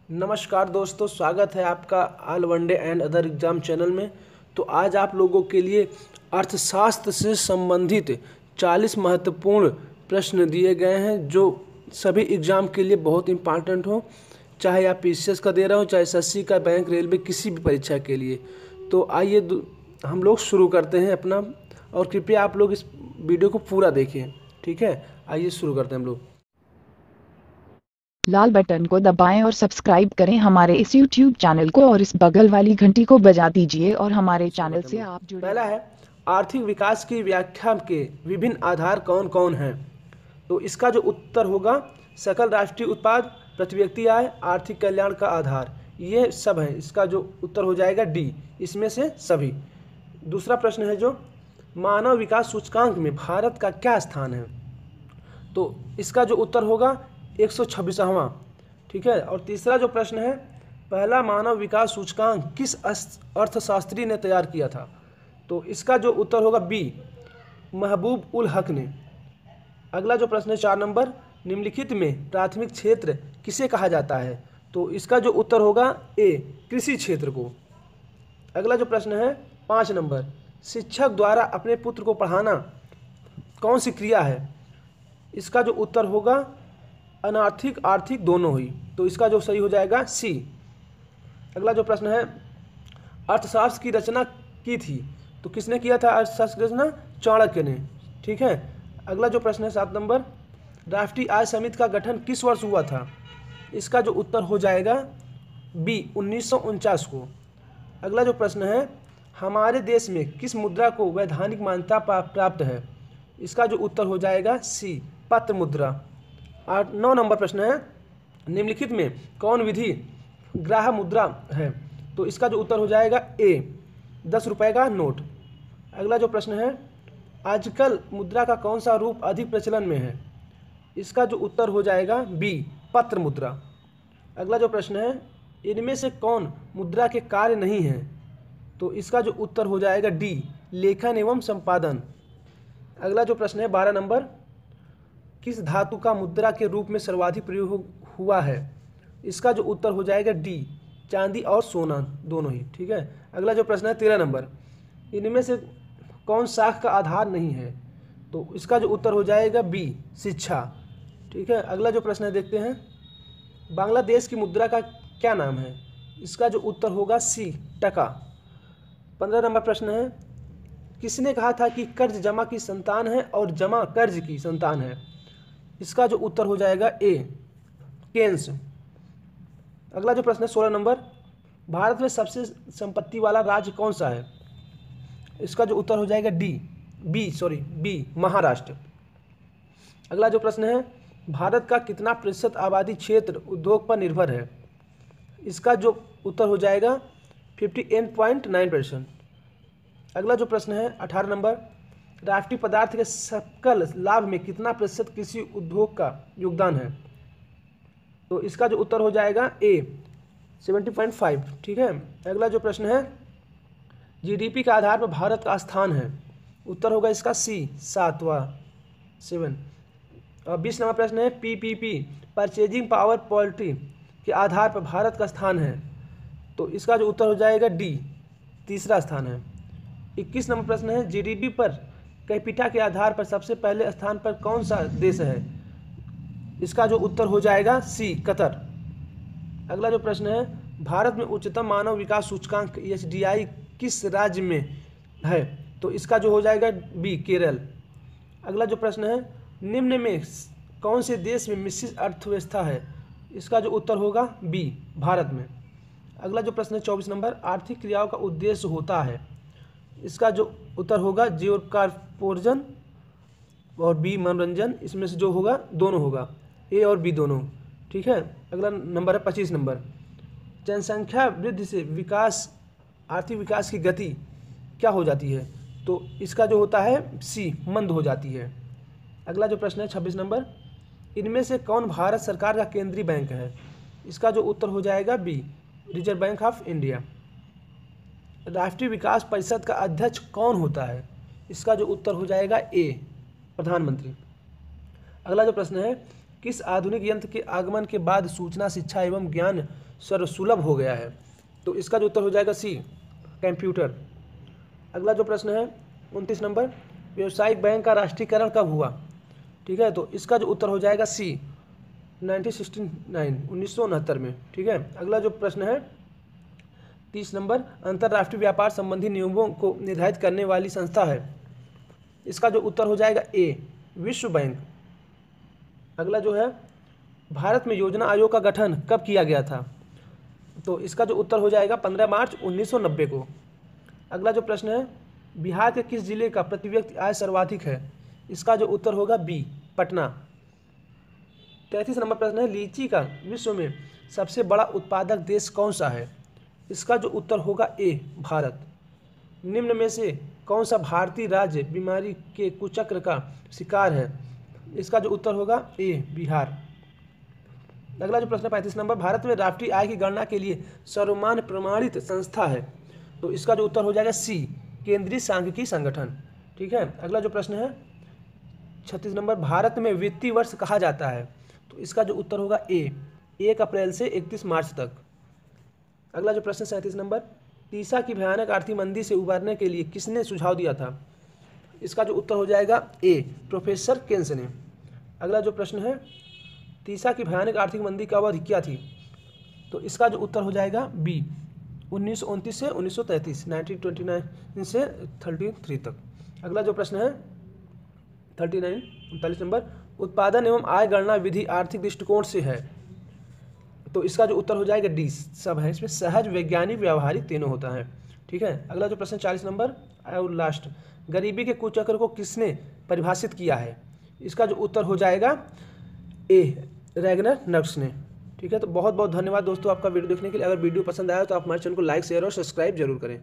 नमस्कार दोस्तों, स्वागत है आपका all one day and other exam channel में। तो आज आप लोगों के लिए अर्थशास्त्र से संबंधित 40 महत्वपूर्ण प्रश्न दिए गए हैं जो सभी एग्जाम के लिए बहुत इंपॉर्टेंट हो, चाहे आप पीसीएस का दे रहे हो, चाहे एसएससी का, बैंक, रेलवे, किसी भी परीक्षा के लिए। तो आइए हम लोग शुरू करते हैं अपना, और कृपया आप लोग इस वीडियो को पूरा देखें। ठीक है, आइए शुरू करते हैं हम लोग। लाल बटन को दबाएं और सब्सक्राइब करें हमारे इस YouTube चैनल को और इस बगल वाली घंटी को बजा दीजिए और हमारे चैनल से आप जुड़े। पहला है, आर्थिक विकास की व्याख्या के विभिन्न आधार कौन कौन हैं? तो इसका जो उत्तर होगा, सकल राष्ट्रीय उत्पाद, प्रति व्यक्ति आय, आर्थिक कल्याण का आधार, ये सब है। इसका जो उत्तर हो जाएगा डी, इसमें से सभी। दूसरा प्रश्न है जो मानव विकास सूचकांक में भारत का क्या स्थान है? तो इसका जो उत्तर होगा 126वां। ठीक है। और तीसरा जो प्रश्न है, पहला मानव विकास सूचकांक किस अर्थशास्त्री ने तैयार किया था? तो इसका जो उत्तर होगा बी, महबूब उल हक ने। अगला जो प्रश्न है 4 नंबर, निम्नलिखित में प्राथमिक क्षेत्र किसे कहा जाता है? तो इसका जो उत्तर होगा ए, कृषि क्षेत्र को। अगला जो प्रश्न है 5 नंबर, शिक्षक द्वारा अपने पुत्र को पढ़ाना कौन सी क्रिया है? इसका जो उत्तर होगा अनार्थिक आर्थिक दोनों ही। तो इसका जो सही हो जाएगा सी। अगला जो प्रश्न है, अर्थशास्त्र की रचना की थी, तो किसने किया था अर्थशास्त्र की रचना? चाणक्य ने। ठीक है। अगला जो प्रश्न है 7 नंबर, राष्ट्रीय आय समिति का गठन किस वर्ष हुआ था? इसका जो उत्तर हो जाएगा बी, 1949 को। अगला जो प्रश्न है, हमारे देश में किस मुद्रा को वैधानिक मान्यता प्राप्त है? इसका जो उत्तर हो जाएगा सी, पत्र मुद्रा। 9 नंबर प्रश्न है, निम्नलिखित में कौन विधि ग्राह्य मुद्रा है? तो इसका जो उत्तर हो जाएगा ए, 10 रुपये का नोट। अगला जो प्रश्न है, आजकल मुद्रा का कौन सा रूप अधिक प्रचलन में है? इसका जो उत्तर हो जाएगा बी, पत्र मुद्रा। अगला जो प्रश्न है, इनमें से कौन मुद्रा के कार्य नहीं है? तो इसका जो उत्तर हो जाएगा डी, लेखन एवं संपादन। अगला जो प्रश्न है 12 नंबर, किस धातु का मुद्रा के रूप में सर्वाधिक प्रयोग हुआ है? इसका जो उत्तर हो जाएगा डी, चांदी और सोना दोनों ही। ठीक है। अगला जो प्रश्न है 13 नंबर, इनमें से कौन साख का आधार नहीं है? तो इसका जो उत्तर हो जाएगा बी, शिक्षा। ठीक है। अगला जो प्रश्न है देखते हैं, बांग्लादेश की मुद्रा का क्या नाम है? इसका जो उत्तर होगा सी, टका। 15 नंबर प्रश्न है, किसने कहा था कि कर्ज जमा की संतान है और जमा कर्ज की संतान है? इसका जो उत्तर हो जाएगा ए, केन्स। अगला जो प्रश्न है 16 नंबर, भारत में सबसे संपत्ति वाला राज्य कौन सा है? इसका जो उत्तर हो जाएगा बी, महाराष्ट्र। अगला जो प्रश्न है, भारत का कितना प्रतिशत आबादी क्षेत्र उद्योग पर निर्भर है? इसका जो उत्तर हो जाएगा 58.9%। अगला जो प्रश्न है 18 नंबर, राष्ट्रीय पदार्थ के सकल लाभ में कितना प्रतिशत कृषि उद्योग का योगदान है? तो इसका जो उत्तर हो जाएगा ए, 70.5। ठीक है। अगला जो प्रश्न है, जीडीपी के आधार पर भारत का स्थान है? उत्तर होगा इसका सी, 7वां। और 20 नंबर प्रश्न है, पीपीपी, परचेजिंग पावर पॉलिटी के आधार पर भारत का स्थान है? तो इसका जो उत्तर हो जाएगा डी, तीसरा स्थान है। 21 नंबर प्रश्न है, जीडीपी पर कैपिटा के आधार पर सबसे पहले स्थान पर कौन सा देश है? इसका जो उत्तर हो जाएगा सी, कतर। अगला जो प्रश्न है, भारत में उच्चतम मानव विकास सूचकांक एचडीआई किस राज्य में है? तो इसका जो हो जाएगा बी, केरल। अगला जो प्रश्न है, निम्न में कौन से देश में मिश्रित अर्थव्यवस्था है? इसका जो उत्तर होगा बी, भारत में। अगला जो प्रश्न है 24 नंबर, आर्थिक क्रियाओं का उद्देश्य होता है? इसका जो उत्तर होगा जीवोत्पादन और बी, मनोरंजन। इसमें से जो होगा दोनों होगा, ए और बी दोनों। ठीक है। अगला नंबर है 25 नंबर, जनसंख्या वृद्धि से विकास, आर्थिक विकास की गति क्या हो जाती है? तो इसका जो होता है सी, मंद हो जाती है। अगला जो प्रश्न है 26 नंबर, इनमें से कौन भारत सरकार का केंद्रीय बैंक है? इसका जो उत्तर हो जाएगा B, Reserve Bank of India. राष्ट्रीय विकास परिषद का अध्यक्ष कौन होता है? इसका जो उत्तर हो जाएगा ए, प्रधानमंत्री। अगला जो प्रश्न है, किस आधुनिक यंत्र के आगमन के बाद सूचना, शिक्षा एवं ज्ञान सर्वसुलभ हो गया है? तो इसका जो उत्तर हो जाएगा सी, कंप्यूटर। अगला जो प्रश्न है 29 नंबर, व्यावसायिक बैंक का राष्ट्रीयकरण कब हुआ? ठीक है, तो इसका जो उत्तर हो जाएगा सी, 1969 में। ठीक है, अगला जो प्रश्न है 30 नंबर, अंतर्राष्ट्रीय व्यापार संबंधी नियमों को निर्धारित करने वाली संस्था है? इसका जो उत्तर हो जाएगा ए, विश्व बैंक। अगला जो है, भारत में योजना आयोग का गठन कब किया गया था? तो इसका जो उत्तर हो जाएगा 15 मार्च 1990 को। अगला जो प्रश्न है, बिहार के किस जिले का प्रति व्यक्ति आय सर्वाधिक है? इसका जो उत्तर होगा बी, पटना। 33 नंबर प्रश्न है, लीची का विश्व में सबसे बड़ा उत्पादक देश कौन सा है? इसका जो उत्तर होगा ए, भारत। निम्न में से कौन सा भारतीय राज्य बीमारी के कुचक्र का शिकार है? इसका जो उत्तर होगा ए, बिहार। अगला जो प्रश्न 35 नंबर, भारत में राष्ट्रीय आय की गणना के लिए सर्वमान्य प्रमाणित संस्था है? तो इसका जो उत्तर हो जाएगा सी, केंद्रीय सांख्यिकी संगठन। ठीक है, अगला जो प्रश्न है 36 नंबर, भारत में वित्तीय वर्ष कहा जाता है? तो इसका जो उत्तर होगा ए, 1 अप्रैल से 31 मार्च तक। अगला जो प्रश्न 37 नंबर, तीसा की भयानक आर्थिक मंदी से उबारने के लिए किसने सुझाव दिया था? इसका जो उत्तर हो जाएगा ए, प्रोफेसर केन्स ने। अगला जो प्रश्न है, तीसा की भयानक आर्थिक मंदी की अवधि क्या थी? तो इसका जो उत्तर हो जाएगा बी, 1929 से 1933, 1929 से 33 तक। अगला जो प्रश्न है 39 नंबर, उत्पादन एवं आय गणना विधि आर्थिक दृष्टिकोण से है? तो इसका जो उत्तर हो जाएगा डी, सब है इसमें, सहज, वैज्ञानिक, व्यावहारिक तीनों होता है। ठीक है, अगला जो प्रश्न 40 नंबर और लास्ट, गरीबी के कुचक्र को किसने परिभाषित किया है? इसका जो उत्तर हो जाएगा ए, रैगनर नक्स ने। ठीक है, तो बहुत बहुत धन्यवाद दोस्तों आपका वीडियो देखने के लिए। अगर वीडियो पसंद आया तो आप हमारे चैनल को लाइक, शेयर और सब्सक्राइब जरूर करें।